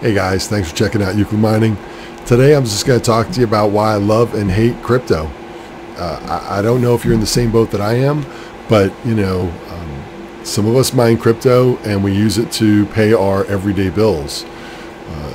Hey guys, thanks for checking out Euclid Mining. Today I'm just going to talk to you about why I love and hate crypto. I don't know if you're in the same boat that I am, but some of us mine crypto and we use it to pay our everyday bills.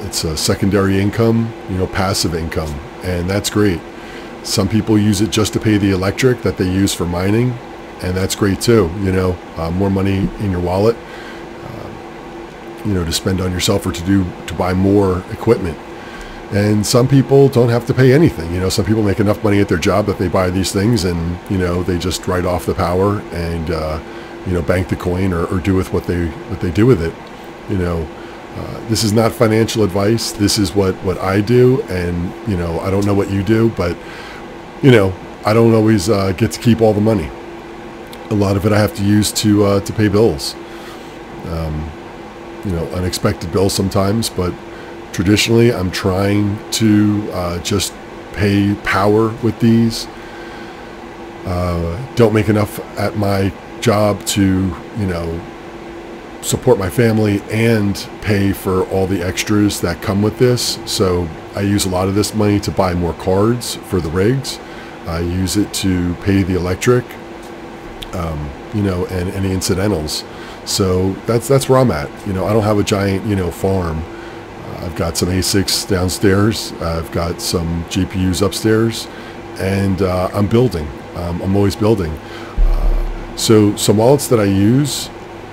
It's a secondary income, passive income, and that's great. Some people use it just to pay the electric that they use for mining, and that's great too. More money in your wallet, to spend on yourself or to buy more equipment. And some people don't have to pay anything. Some people make enough money at their job that they buy these things and they just write off the power and bank the coin or do with what they do with it. This is not financial advice. This is what I do, and I don't know what you do, but I don't always get to keep all the money. A lot of it I have to use to pay bills. Unexpected bills sometimes, but traditionally I'm trying to just pay power with these. Don't make enough at my job to support my family and pay for all the extras that come with this, so I use a lot of this money to buy more cards for the rigs. I use it to pay the electric, and any incidentals. So that's where I'm at. I don't have a giant farm. I've got some ASICs downstairs, I've got some GPUs upstairs, and I'm building. I'm always building. So some wallets that I use,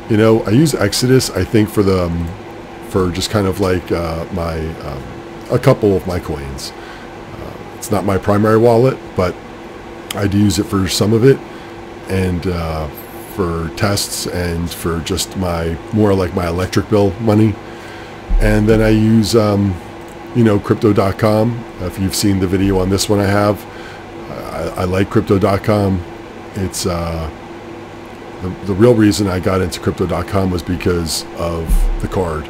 I use Exodus, I think, for just kind of like a couple of my coins. It's not my primary wallet, but I do use it for some of it, and for tests and for just more like my electric bill money. And then I use crypto.com. If you've seen the video on this one I have, I like crypto.com. It's the real reason I got into crypto.com was because of the card.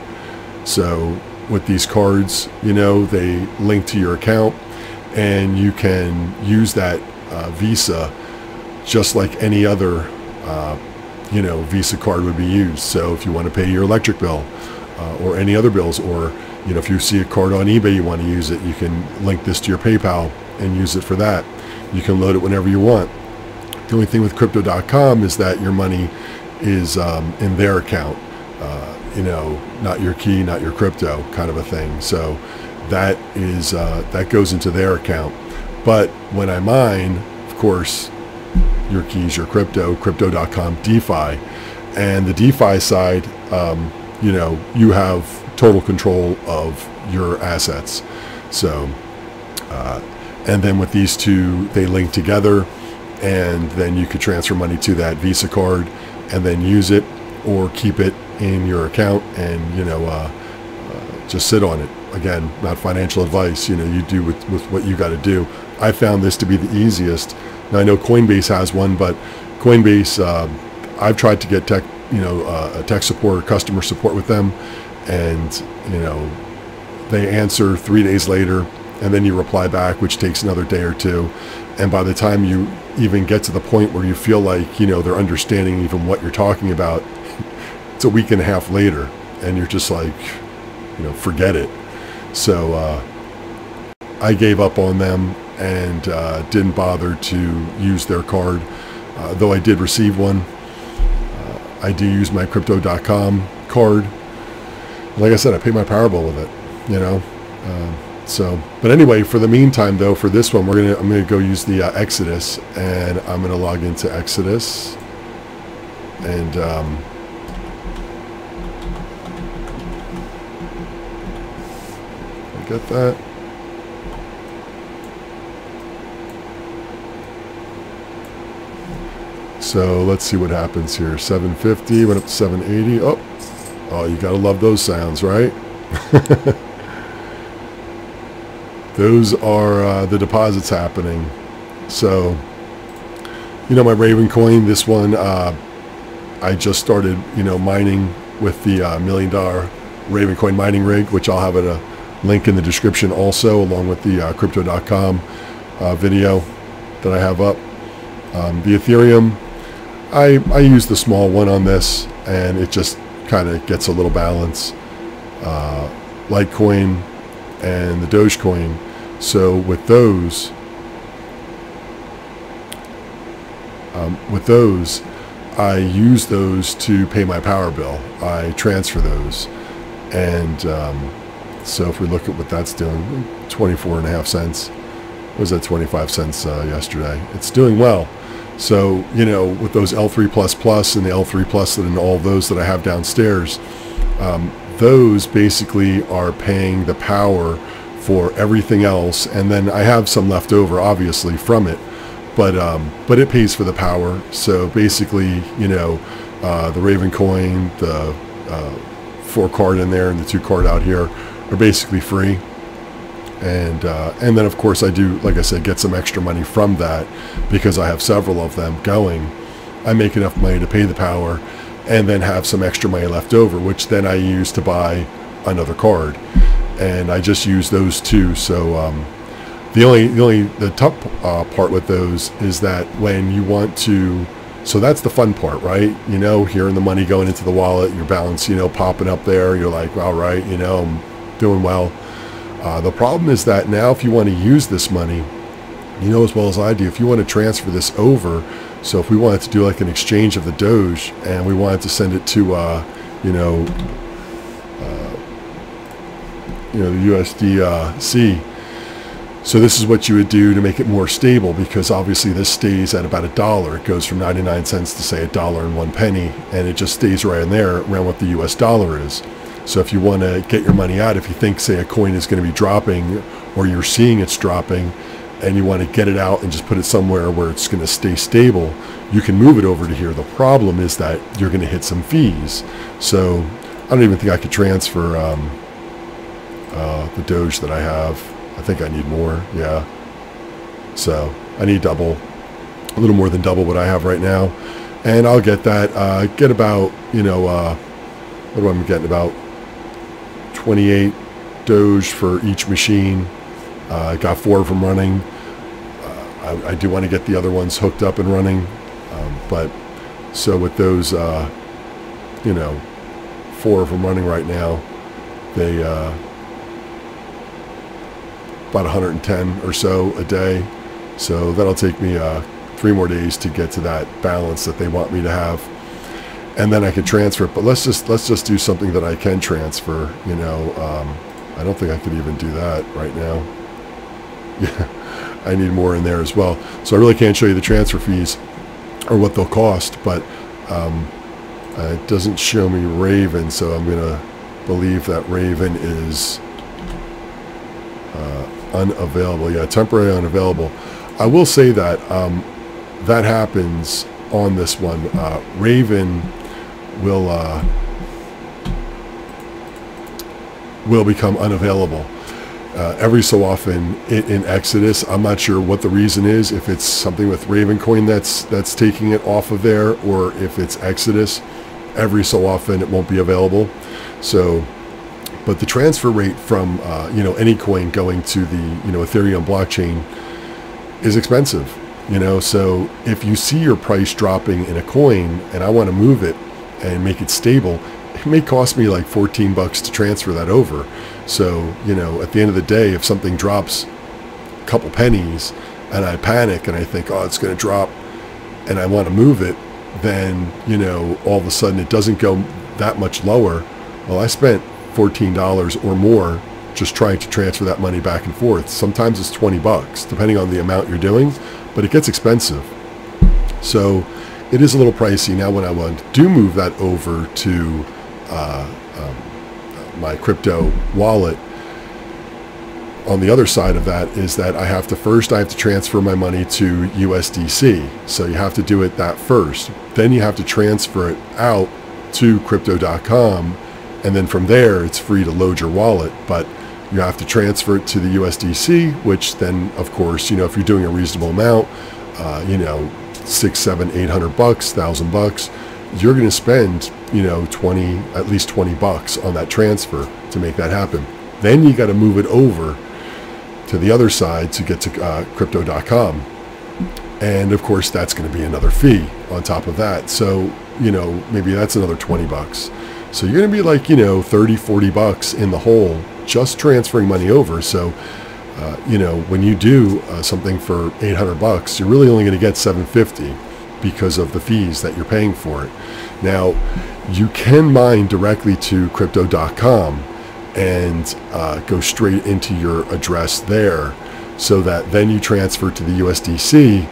So with these cards, they link to your account, and you can use that Visa just like any other Visa card would be used. So if you want to pay your electric bill or any other bills, or if you see a card on eBay you want to use it, you can link this to your PayPal and use it for that. You can load it whenever you want. The only thing with crypto.com is that your money is in their account, not your key, not your crypto, kind of a thing. So that is that goes into their account. But when I mine, of course, your keys, your crypto.com DeFi, and the DeFi side, you have total control of your assets. So and then with these two, they link together, and then you could transfer money to that Visa card and then use it or keep it in your account and just sit on it. Again, not financial advice. You do with what you got to do. I found this to be the easiest. Now I know Coinbase has one, but Coinbase, I've tried to get tech support or customer support with them, and they answer 3 days later, and then you reply back, which takes another day or two. And by the time you even get to the point where you feel like they're understanding even what you're talking about, it's a week and a half later, and you're just like, forget it. So I gave up on them and didn't bother to use their card, though I did receive one. I do use my crypto.com card. Like I said, I pay my power bill with it, but anyway, for the meantime though, for this one, I'm gonna go use the Exodus, and I'm gonna log into Exodus, and I get that. So let's see what happens here. 750 went up to 780. Oh, you gotta love those sounds, right? Those are the deposits happening. So my Raven coin, this one, I just started mining with the $1 million Raven coin mining rig, which I'll have a link in the description also, along with the crypto.com video that I have up. The Ethereum, I use the small one on this, and it just kind of gets a little balance. Litecoin and the Dogecoin. So with those, I use those to pay my power bill. I transfer those, and so if we look at what that's doing, 24.5 cents. What was that, 25 cents yesterday? It's doing well. So, you know, with those L3++ and the L3+ and all those that I have downstairs, those basically are paying the power for everything else, and then I have some left over, obviously, from it. But it pays for the power. So basically, you know, the Raven coin, the 4 card in there, and the 2 card out here are basically free. And then of course I do, like I said, get some extra money from that because I have several of them going. I make enough money to pay the power, and then have some extra money left over, which then I use to buy another card. And I just use those 2. So the tough part with those is that when you want to, so that's the fun part, right? You know, hearing the money going into the wallet, your balance, you know, popping up there, you're like, all right, you know, I'm doing well. The problem is that now if you want to use this money, you know as well as I do, if you want to transfer this over, so if we wanted to do like an exchange of the Doge and we wanted to send it to, you know, the USDC, so this is what you would do to make it more stable, because obviously this stays at about $1. It goes from 99 cents to say $1.01, and it just stays right in there around what the US dollar is. So if you want to get your money out, if you think, say, a coin is going to be dropping, or you're seeing it's dropping, and you want to get it out and just put it somewhere where it's going to stay stable, you can move it over to here. The problem is that you're going to hit some fees. So I don't even think I could transfer the Doge that I have. I think I need more, yeah. So I need double, a little more than double what I have right now. And I'll get that, get about, you know, what am I getting, about 28 Doge for each machine. I got 4 of them running. I do want to get the other ones hooked up and running. But so with those, you know, 4 of them running right now, they, about 110 or so a day. So that'll take me 3 more days to get to that balance that they want me to have, and then I can transfer it. But let's just do something that I can transfer. You know, I don't think I could even do that right now. Yeah, I need more in there as well. So I really can't show you the transfer fees or what they'll cost, but it doesn't show me Raven, so I'm gonna believe that Raven is unavailable. Yeah, temporarily unavailable. I will say that that happens on this one. Raven will become unavailable every so often in Exodus. I'm not sure what the reason is, if it's something with Raven coin that's taking it off of there, or if it's Exodus. Every so often it won't be available. So, but the transfer rate from you know, any coin going to the, you know, Ethereum blockchain is expensive. You know, so if you see your price dropping in a coin and I want to move it and make it stable, it may cost me like 14 bucks to transfer that over. So, you know, at the end of the day, if something drops a couple pennies and I panic and I think, oh, it's going to drop, and I want to move it, then, you know, all of a sudden it doesn't go that much lower. Well, I spent $14 or more just trying to transfer that money back and forth. Sometimes it's 20 bucks, depending on the amount you're doing, but it gets expensive. So it is a little pricey. Now, when I do move that over to my crypto wallet, on the other side of that is that I have to transfer my money to USDC. So you have to do it that first. Then you have to transfer it out to crypto.com. And then from there, it's free to load your wallet. But you have to transfer it to the USDC, which then, of course, you know, if you're doing a reasonable amount, you know, 600, 700, 800 bucks, 1,000 bucks, you're going to spend, you know, at least 20 bucks on that transfer to make that happen. Then you got to move it over to the other side to get to crypto.com. And of course, that's going to be another fee on top of that. So, you know, maybe that's another 20 bucks. So you're going to be like, you know, 30, 40 bucks in the hole just transferring money over. So, you know, when you do something for $800, you're really only going to get $750 because of the fees that you're paying for it. Now, you can mine directly to crypto.com and go straight into your address there, so that then you transfer to the USDC,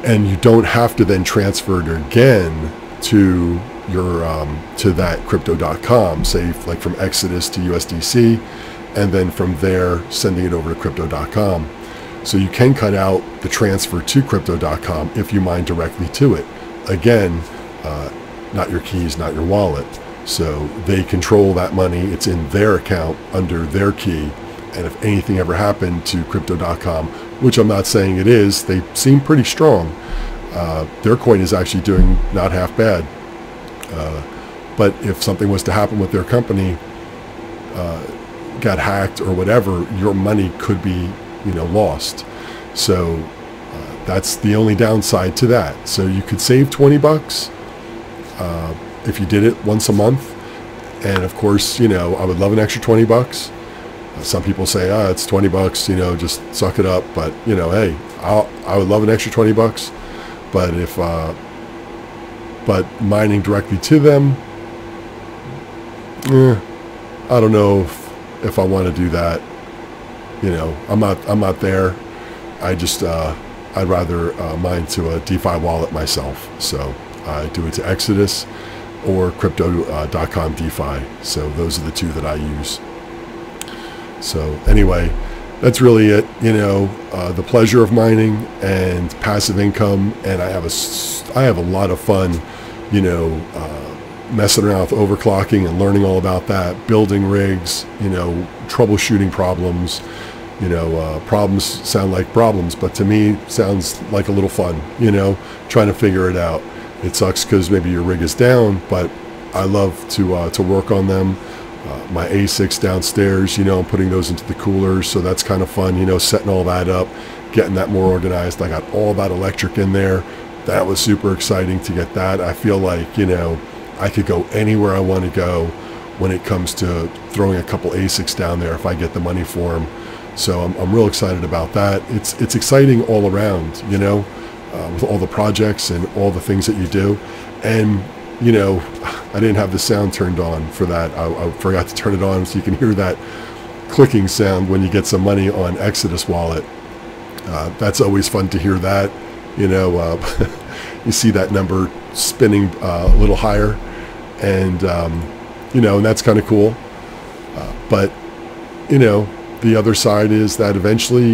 and you don't have to then transfer it again to your to that crypto.com, say like from Exodus to USDC, and then from there sending it over to crypto.com. So you can cut out the transfer to crypto.com if you mine directly to it. Again, not your keys, not your wallet. So they control that money. It's in their account under their key. And if anything ever happened to crypto.com, which I'm not saying it is, they seem pretty strong. Their coin is actually doing not half bad. But if something was to happen with their company, got hacked or whatever, your money could be, you know, lost. So that's the only downside to that. So you could save $20 if you did it once a month. And of course, you know, I would love an extra $20. Some people say, it's $20, you know, just suck it up. But, you know, hey, I would love an extra $20. But if, but mining directly to them, I don't know if I want to do that. You know, I'm not there. I just, I'd rather mine to a DeFi wallet myself. So I do it to Exodus or crypto.com DeFi. So those are the two that I use. So anyway, that's really it. You know, the pleasure of mining and passive income, and I have a lot of fun, you know, messing around with overclocking and learning all about that, building rigs, you know, troubleshooting problems. You know, problems sound like problems, but to me sounds like a little fun, you know, trying to figure it out. It sucks because maybe your rig is down, but I love to work on them. My ASICs downstairs, you know, I'm putting those into the coolers, so that's kind of fun, you know, setting all that up, getting that more organized. I got all that electric in there. That was super exciting to get that. I feel like, you know, I could go anywhere I want to go when it comes to throwing a couple ASICs down there if I get the money for them. So I'm real excited about that. It's exciting all around, you know, with all the projects and all the things that you do. And, you know, I didn't have the sound turned on for that. I forgot to turn it on so you can hear that clicking sound when you get some money on Exodus wallet. That's always fun to hear that, you know. You see that number spinning a little higher, and, you know, and that's kind of cool. But, you know, the other side is that eventually,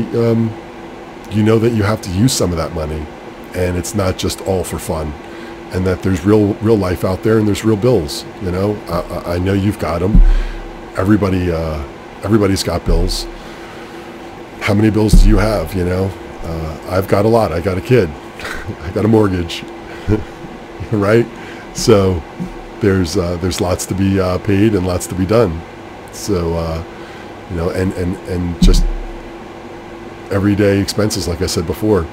you know that you have to use some of that money, and it's not just all for fun, and that there's real life out there, and there's real bills. You know, I know you've got them. Everybody's got bills. How many bills do you have? You know, I've got a lot. I got a kid. I got a mortgage, right? So there's lots to be paid and lots to be done. So. You know, and just everyday expenses, like I said before.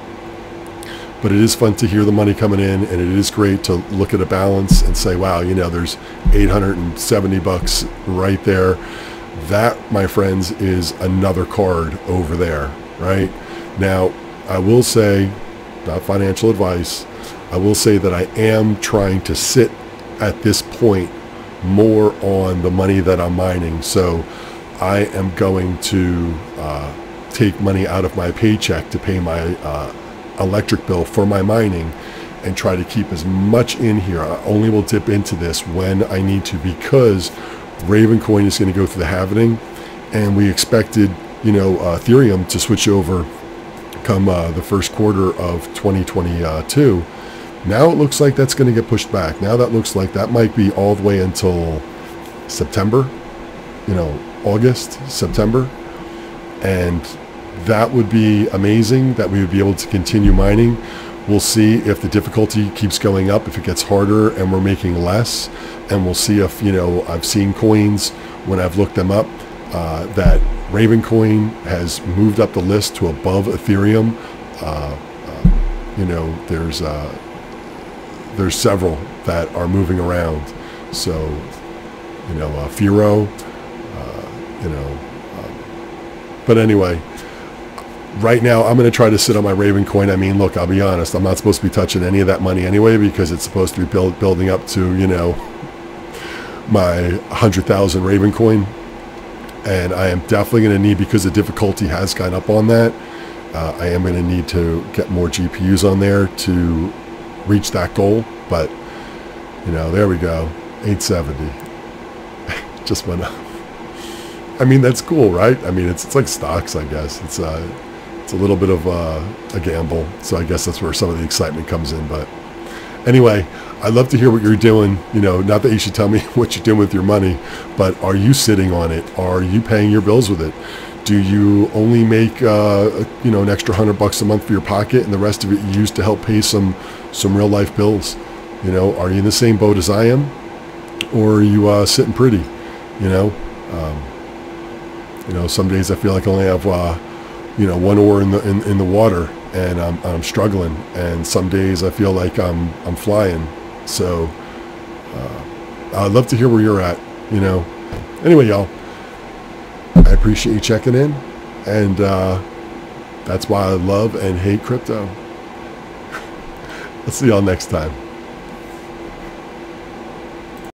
But it is fun to hear the money coming in, and it is great to look at a balance and say, wow, you know, there's $870 right there. That, my friends, is another card over there, right? Now, I will say, not financial advice, I will say that I am trying to sit at this point more on the money that I'm mining. So I am going to take money out of my paycheck to pay my electric bill for my mining, and try to keep as much in here. I only will dip into this when I need to, because Raven coin is going to go through the halvening, and we expected, you know, Ethereum to switch over come the first quarter of 2022. Now it looks like that's going to get pushed back. Now that looks like that might be all the way until September, you know, August, September, and that would be amazing that we would be able to continue mining. We'll see if the difficulty keeps going up, if it gets harder and we're making less, and we'll see if, you know, I've seen coins when I've looked them up that Raven coin has moved up the list to above Ethereum. You know, there's several that are moving around. So, you know, Firo, you know, But anyway, right now I'm going to try to sit on my Raven coin. I mean, look, I'll be honest, I'm not supposed to be touching any of that money anyway, because it's supposed to be building up to, you know, my 100,000 Raven coin. And I am definitely going to need, because the difficulty has gone up on that, I am going to need to get more GPUs on there to reach that goal. But, you know, there we go, 870. Just went up. I mean, that's cool, right? I mean, it's like stocks, I guess. It's a little bit of a gamble. So I guess that's where some of the excitement comes in. But anyway, I'd love to hear what you're doing. You know, not that you should tell me what you're doing with your money, but are you sitting on it? Are you paying your bills with it? Do you only make, you know, an extra $100 a month for your pocket, and the rest of it you use to help pay some real life bills? You know, are you in the same boat as I am, or are you sitting pretty? You know, some days I feel like I only have, you know, one oar in the water, and I'm struggling. And some days I feel like I'm flying. So I'd love to hear where you're at. You know. Anyway, y'all, I appreciate you checking in, and that's why I love and hate crypto. I'll see y'all next time.